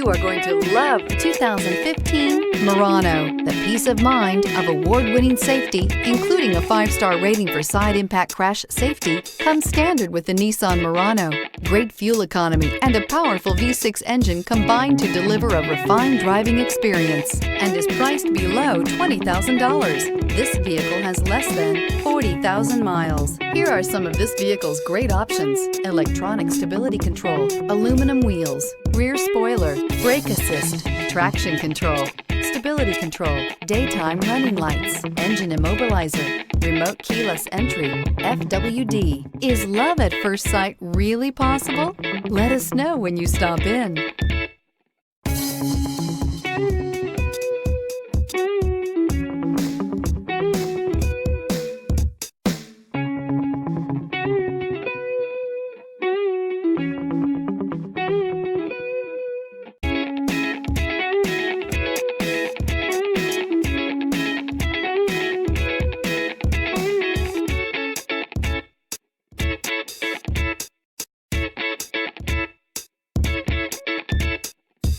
You are going to love the 2015 Murano. The peace of mind of award-winning safety, including a 5-star rating for side impact crash safety, comes standard with the Nissan Murano. Great fuel economy and a powerful V6 engine combine to deliver a refined driving experience and is priced below $20,000. This vehicle has less than 40,000 miles. Here are some of this vehicle's great options: electronic stability control, aluminum wheels, rear spoiler, brake assist, traction control, stability control, daytime running lights, engine immobilizer, remote keyless entry, FWD. Is love at first sight really possible? Let us know when you stop in.